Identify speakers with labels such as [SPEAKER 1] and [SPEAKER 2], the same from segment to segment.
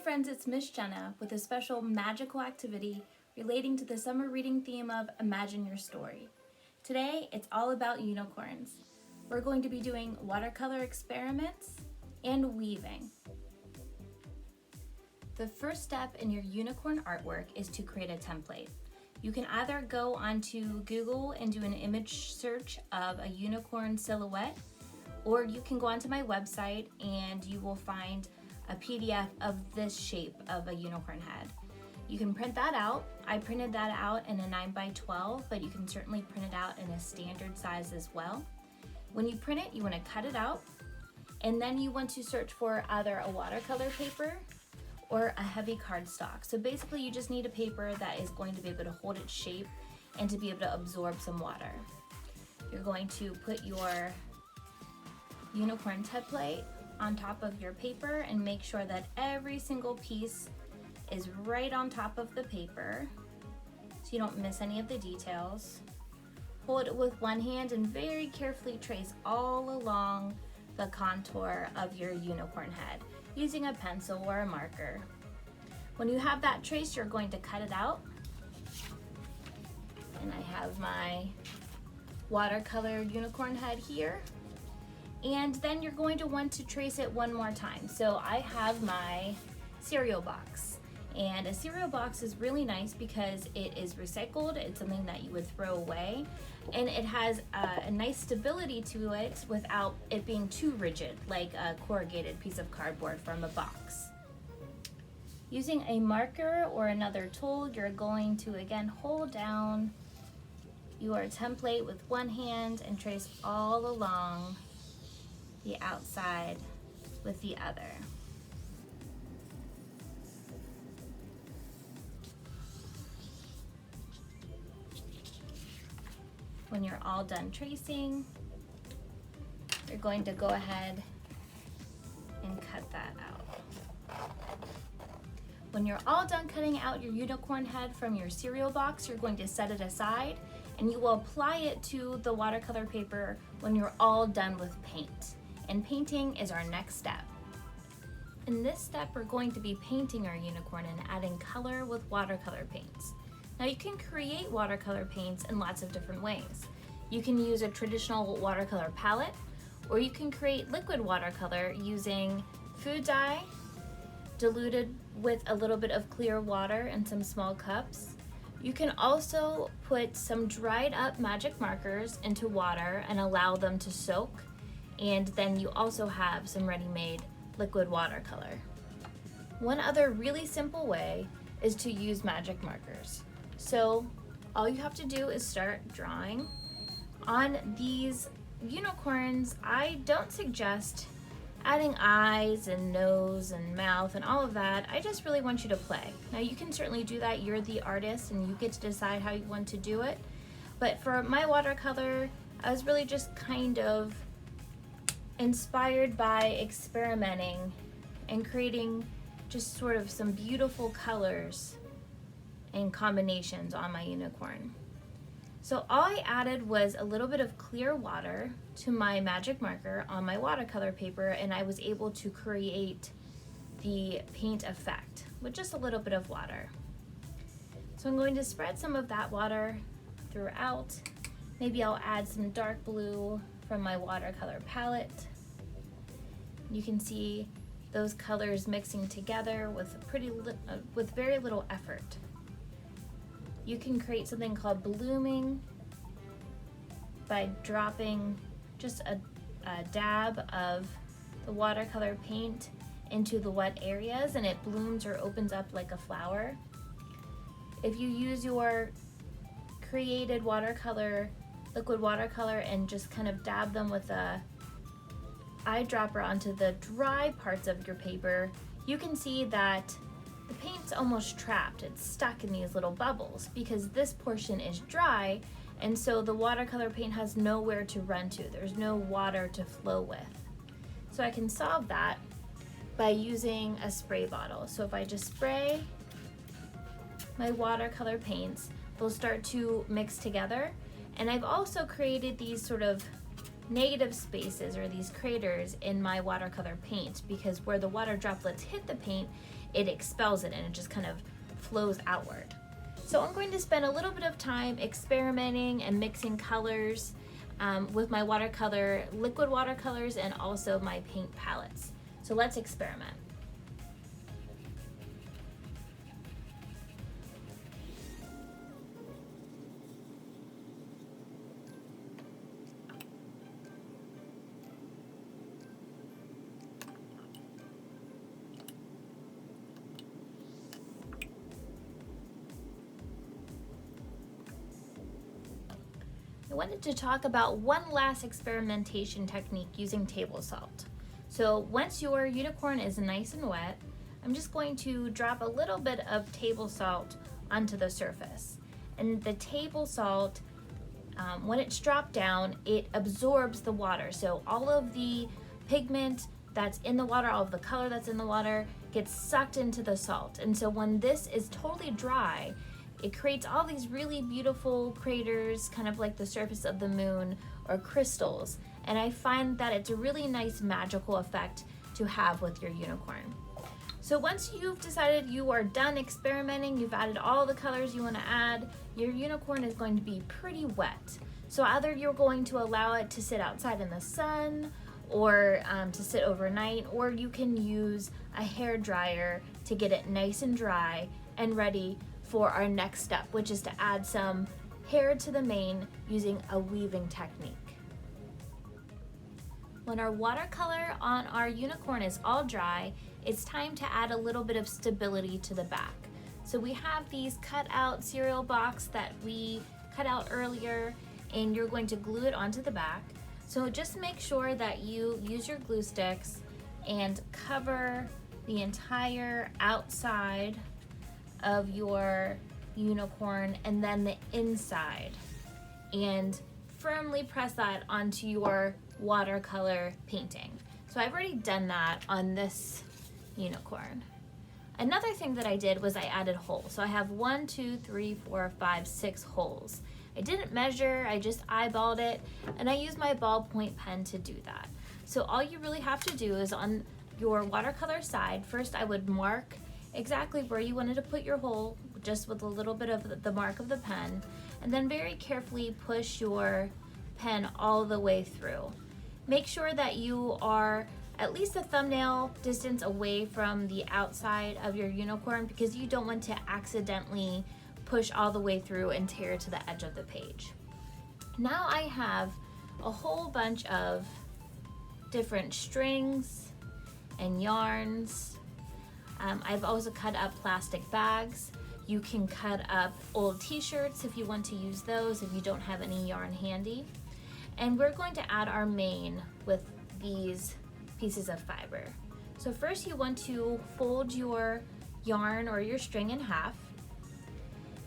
[SPEAKER 1] friends, it's Miss Jenna with a special magical activity relating to the summer reading theme of Imagine Your Story. Today, it's all about unicorns. We're going to be doing watercolor experiments and weaving. The first step in your unicorn artwork is to create a template. You can either go onto Google and do an image search of a unicorn silhouette, or you can go onto my website and you will find a PDF of this shape of a unicorn head. You can print that out. I printed that out in a 9x12, but you can certainly print it out in a standard size as well. When you print it, you want to cut it out, and then you want to search for either a watercolor paper or a heavy cardstock. So basically you just need a paper that is going to be able to hold its shape and to be able to absorb some water. You're going to put your unicorn template on top of your paper and make sure that every single piece is right on top of the paper so you don't miss any of the details. Hold it with one hand and very carefully trace all along the contour of your unicorn head using a pencil or a marker. When you have that traced, you're going to cut it out. And I have my watercolor unicorn head here. And then you're going to want to trace it one more time. So I have my cereal box. And a cereal box is really nice because it is recycled. It's something that you would throw away. And it has a nice stability to it without it being too rigid, like a corrugated piece of cardboard from a box. Using a marker or another tool, you're going to again hold down your template with one hand and trace all along the outside with the other. When you're all done tracing, you're going to go ahead and cut that out. When you're all done cutting out your unicorn head from your cereal box, you're going to set it aside and you will apply it to the watercolor paper when you're all done with paint. And painting is our next step. In this step, we're going to be painting our unicorn and adding color with watercolor paints. Now you can create watercolor paints in lots of different ways. You can use a traditional watercolor palette, or you can create liquid watercolor using food dye diluted with a little bit of clear water in some small cups. You can also put some dried up magic markers into water and allow them to soak, and then you also have some ready-made liquid watercolor. One other really simple way is to use magic markers. So all you have to do is start drawing. On these unicorns, I don't suggest adding eyes and nose and mouth and all of that. I just really want you to play. Now you can certainly do that, you're the artist and you get to decide how you want to do it. But for my watercolor, I was really just kind of inspired by experimenting and creating just sort of some beautiful colors and combinations on my unicorn. So all I added was a little bit of clear water to my magic marker on my watercolor paper, and I was able to create the paint effect with just a little bit of water. So I'm going to spread some of that water throughout. Maybe I'll add some dark blue from my watercolor palette. You can see those colors mixing together with very little effort. You can create something called blooming by dropping just a dab of the watercolor paint into the wet areas and it blooms or opens up like a flower. If you use your created watercolor, liquid watercolor, and just kind of dab them with a eyedropper onto the dry parts of your paper, you can see that the paint's almost trapped. It's stuck in these little bubbles because this portion is dry, and so the watercolor paint has nowhere to run to. There's no water to flow with. So I can solve that by using a spray bottle. So if I just spray my watercolor paints, they'll start to mix together. And I've also created these sort of negative spaces or these craters in my watercolor paint because where the water droplets hit the paint, it expels it and it just kind of flows outward. So I'm going to spend a little bit of time experimenting and mixing colors with my watercolor, liquid watercolors, and also my paint palettes. So let's experiment. I wanted to talk about one last experimentation technique using table salt. So once your unicorn is nice and wet, I'm just going to drop a little bit of table salt onto the surface. And the table salt, when it's dropped down, it absorbs the water. So all of the pigment that's in the water, all of the color that's in the water gets sucked into the salt. And so when this is totally dry, it creates all these really beautiful craters, kind of like the surface of the moon, or crystals. And I find that it's a really nice magical effect to have with your unicorn. So once you've decided you are done experimenting, you've added all the colors you want to add, your unicorn is going to be pretty wet. So either you're going to allow it to sit outside in the sun, or to sit overnight, or you can use a hair dryer to get it nice and dry and ready for our next step, which is to add some hair to the mane using a weaving technique. When our watercolor on our unicorn is all dry, it's time to add a little bit of stability to the back. So we have these cut out cereal box that we cut out earlier, and you're going to glue it onto the back. So just make sure that you use your glue sticks and cover the entire outside of your unicorn and then the inside, and firmly press that onto your watercolor painting. So I've already done that on this unicorn. Another thing that I did was I added holes. So I have 1, 2, 3, 4, 5, 6 holes. I didn't measure, I just eyeballed it, and I used my ballpoint pen to do that. So all you really have to do is on your watercolor side, first I would mark exactly where you wanted to put your hole, just with a little bit of the mark of the pen, and then very carefully push your pen all the way through. Make sure that you are at least a thumbnail distance away from the outside of your unicorn, because you don't want to accidentally push all the way through and tear to the edge of the page. Now I have a whole bunch of different strings and yarns. I've also cut up plastic bags. You can cut up old t-shirts if you want to use those, if you don't have any yarn handy. And we're going to add our mane with these pieces of fiber. So first you want to fold your yarn or your string in half,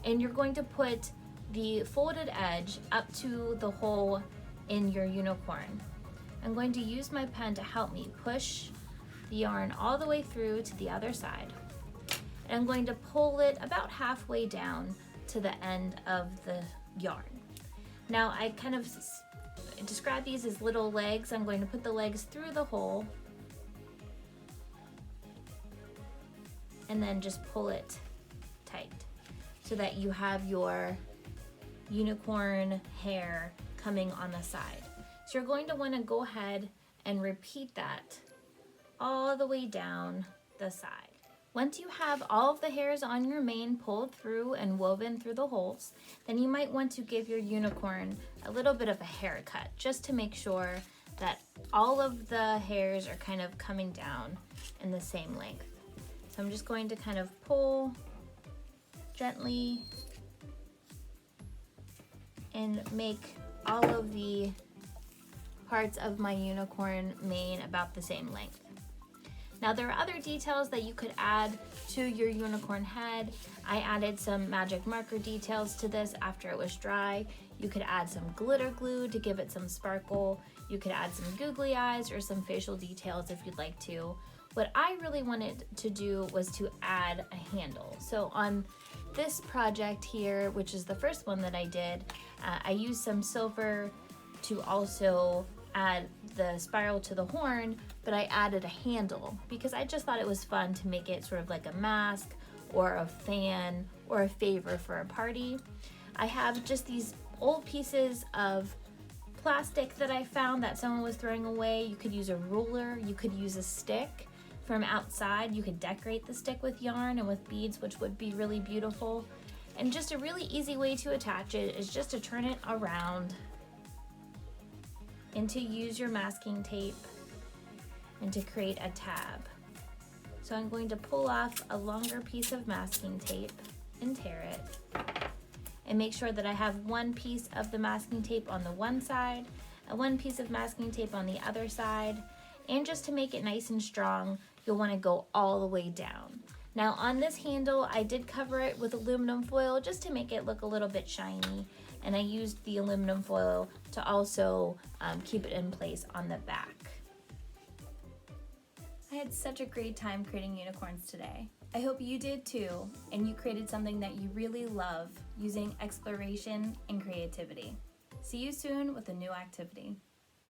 [SPEAKER 1] and you're going to put the folded edge up to the hole in your unicorn. I'm going to use my pen to help me push the yarn all the way through to the other side. And I'm going to pull it about halfway down to the end of the yarn. Now I kind of describe these as little legs. I'm going to put the legs through the hole and then just pull it tight so that you have your unicorn hair coming on the side. So you're going to want to go ahead and repeat that all the way down the side. Once you have all of the hairs on your mane pulled through and woven through the holes, then you might want to give your unicorn a little bit of a haircut, just to make sure that all of the hairs are kind of coming down in the same length. So I'm just going to kind of pull gently and make all of the parts of my unicorn mane about the same length. Now there are other details that you could add to your unicorn head. I added some magic marker details to this after it was dry. You could add some glitter glue to give it some sparkle. You could add some googly eyes or some facial details if you'd like to. What I really wanted to do was to add a handle. So on this project here, which is the first one that I did, I used some silver to also add the spiral to the horn, but but I added a handle because I just thought it was fun to make it sort of like a mask or a fan or a favor for a party. I have just these old pieces of plastic that I found that someone was throwing away. You could use a ruler, you could use a stick from outside. You could decorate the stick with yarn and with beads, which would be really beautiful. And just a really easy way to attach it is just to turn it around and to use your masking tape and to create a tab. So I'm going to pull off a longer piece of masking tape and tear it, and make sure that I have one piece of the masking tape on the one side and one piece of masking tape on the other side. And just to make it nice and strong, you'll want to go all the way down. Now on this handle, I did cover it with aluminum foil just to make it look a little bit shiny, and I used the aluminum foil to also keep it in place on the back. I had such a great time creating unicorns today. I hope you did too, and you created something that you really love using exploration and creativity. See you soon with a new activity.